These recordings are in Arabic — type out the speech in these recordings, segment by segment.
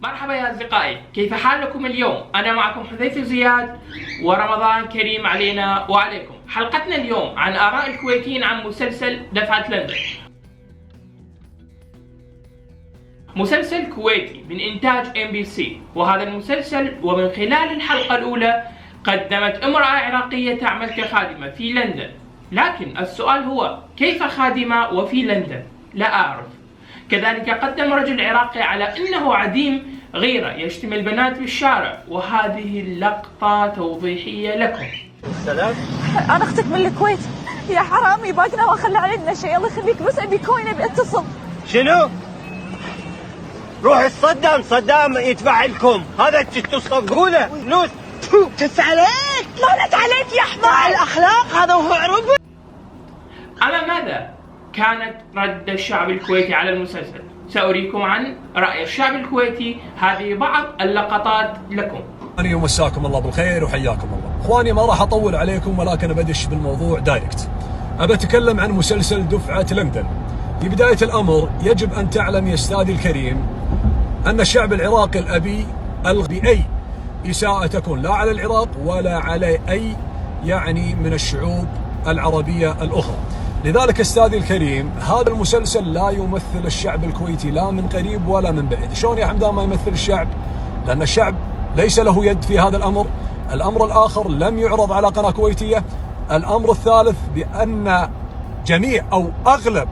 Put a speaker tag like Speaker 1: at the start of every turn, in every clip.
Speaker 1: مرحبا يا أصدقائي، كيف حالكم اليوم؟ أنا معكم حذيفة زياد، ورمضان كريم علينا وعليكم. حلقتنا اليوم عن آراء الكويتيين عن مسلسل دفعة لندن. مسلسل كويتي من إنتاج MBC، وهذا المسلسل ومن خلال الحلقة الأولى قدمت امرأة عراقية تعمل كخادمة في لندن. لكن السؤال هو كيف خادمة وفي لندن؟ لا أعرف. كذلك قدم رجل عراقي على أنه عديم غيرة يشتم البنات بالشارع، وهذه اللقطة توضيحية لكم.
Speaker 2: سلام،
Speaker 3: أنا أختك من الكويت يا حرامي، باقنا ما خلى علينا شيء. الله يخليك، بس أبي كوين، أبي أتصل.
Speaker 2: شنو؟ روح صدام يدفع لكم، هذا تصدقوا له فلوس.
Speaker 3: كس عليك، لعنت عليك يا حمار
Speaker 2: الأخلاق هذا وهو عرب.
Speaker 1: أما ماذا كانت رد الشعب الكويتي على المسلسل؟ سأريكم عن رأي الشعب الكويتي، هذه بعض اللقطات لكم.
Speaker 4: ومساكم الله بالخير وحياكم الله. اخواني ما راح اطول عليكم، ولكن بدش بالموضوع دايركت. ابى اتكلم عن مسلسل دفعة لندن. في بداية الامر يجب ان تعلم يا استاذي الكريم ان الشعب العراقي الابي الغي اي اساءة تكون لا على العراق ولا على اي من الشعوب العربية الاخرى. لذلك استاذي الكريم هذا المسلسل لا يمثل الشعب الكويتي لا من قريب ولا من بعيد. شلون يا حمدان ما يمثل الشعب؟ لان الشعب ليس له يد في هذا الامر. الامر الاخر لم يعرض على قناة كويتية. الامر الثالث بان جميع او اغلب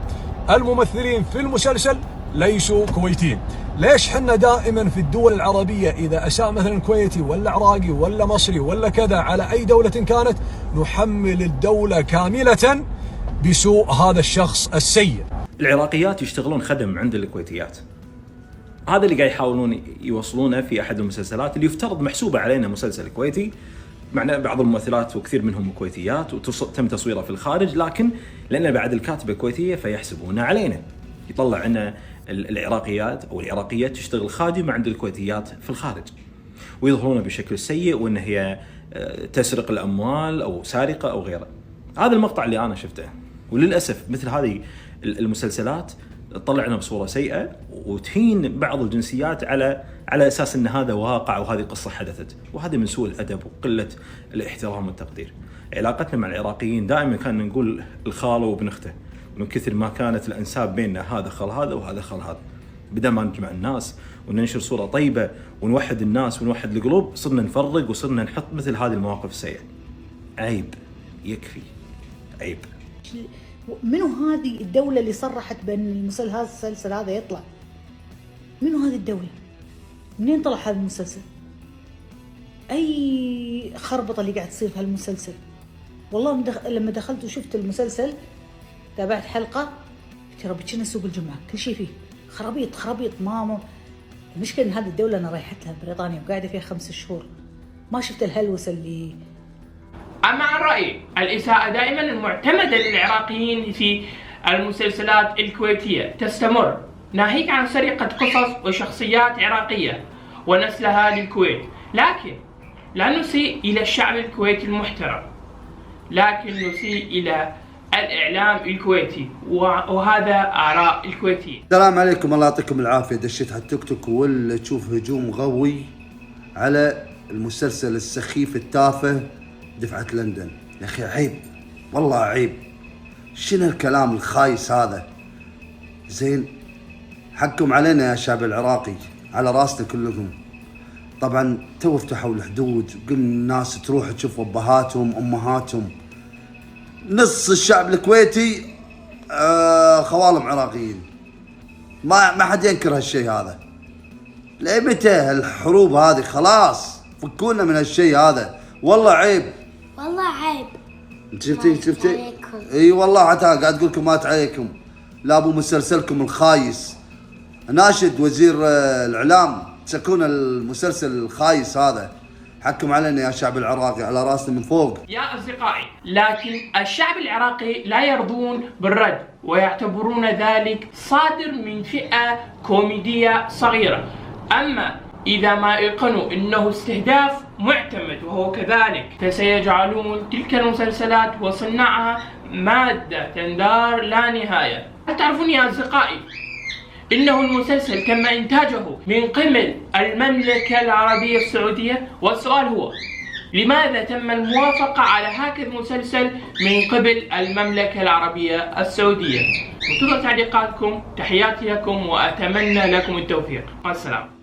Speaker 4: الممثلين في المسلسل ليسوا كويتيين. ليش حنا دائما في الدول العربية اذا اساء مثلا كويتي ولا عراقي ولا مصري ولا كذا على اي دولة كانت نحمل الدولة كاملة بسوء هذا الشخص السيء؟
Speaker 5: العراقيات يشتغلون خدم عند الكويتيات. هذا اللي قاعد يحاولون يوصلونه في احد المسلسلات اللي يفترض محسوبه علينا مسلسل كويتي. معنا بعض الممثلات وكثير منهم كويتيات وتم تصويره في الخارج، لكن لان بعد الكاتبه كويتيه فيحسبونه علينا. يطلع عنا العراقيات او العراقيات تشتغل خادمه عند الكويتيات في الخارج، ويظهرونه بشكل سيء وان هي تسرق الاموال او سارقه او غيره. هذا المقطع اللي انا شفته، وللاسف مثل هذه المسلسلات تطلعنا بصوره سيئه وتهين بعض الجنسيات على اساس ان هذا واقع وهذه قصه حدثت، وهذا من سوء الادب وقله الاحترام والتقدير. علاقتنا مع العراقيين دائما كان نقول الخاله وابن اخته، من كثر ما كانت الانساب بيننا، هذا خال هذا وهذا خال هذا. بدل ما نجمع الناس وننشر صوره طيبه ونوحد الناس ونوحد القلوب، صرنا نفرق وصرنا نحط مثل هذه المواقف السيئه. عيب، يكفي عيب.
Speaker 6: منو هذه الدولة اللي صرحت بأن المسلسل هذا يطلع؟ منو هذه الدولة؟ منين طلع هذا المسلسل؟ أي خربطة اللي قاعد تصير في هالمسلسل. والله لما دخلت وشفت المسلسل تابعت حلقة، ترى بتشنا سوق الجمعة كل شيء فيه خرابيط ماما. المشكلة إن هذه الدولة أنا رايحت لها بريطانيا وقاعدة فيها 5 شهور، ما شفت الهلوسة اللي.
Speaker 1: أما عن رأيي، الإساءة دائما المعتمدة للعراقيين في المسلسلات الكويتية تستمر، ناهيك عن سرقة قصص وشخصيات عراقية ونسلها للكويت. لكن لا نسيء إلى الشعب الكويتي المحترم، لكن نسيء إلى الإعلام الكويتي، وهذا آراء الكويتيين.
Speaker 7: السلام عليكم، الله يعطيكم العافية. دشيت على التيك توك ولا تشوف هجوم غوي على المسلسل السخيف التافه دفعة لندن. يا أخي عيب، والله عيب. شنو الكلام الخايس هذا؟ زين حكم علينا يا شعب العراقي، على راسنا كلكم. طبعا تو فتحوا الحدود، قلنا الناس تروح تشوف أبهاتهم أمهاتهم. نص الشعب الكويتي خوالم عراقيين، ما حد ينكر هالشيء هذا. لمتى الحروب هذه؟ خلاص فكونا من هالشيء هذا، والله عيب.
Speaker 8: والله عيب.
Speaker 7: شفتي؟ اي والله حتى قاعد اقول لكم مات عليكم. لا ابو مسلسلكم الخايس. ناشد وزير الاعلام تسكون المسلسل الخايس هذا. حكم علينا يا شعب العراقي، على راسنا من فوق.
Speaker 1: يا أصدقائي، لكن الشعب العراقي لا يرضون بالرد ويعتبرون ذلك صادر من فئة كوميدية صغيرة. أما إذا ما أيقنوا أنه استهداف معتمد وهو كذلك، فسيجعلون تلك المسلسلات وصناعها مادة تندار لا نهاية. هل تعرفون يا أصدقائي إنه المسلسل تم إنتاجه من قبل المملكة العربية السعودية، والسؤال هو لماذا تم الموافقة على هكذا مسلسل من قبل المملكة العربية السعودية؟ انتظر تعليقاتكم، تحياتي لكم وأتمنى لكم التوفيق. مع السلامة.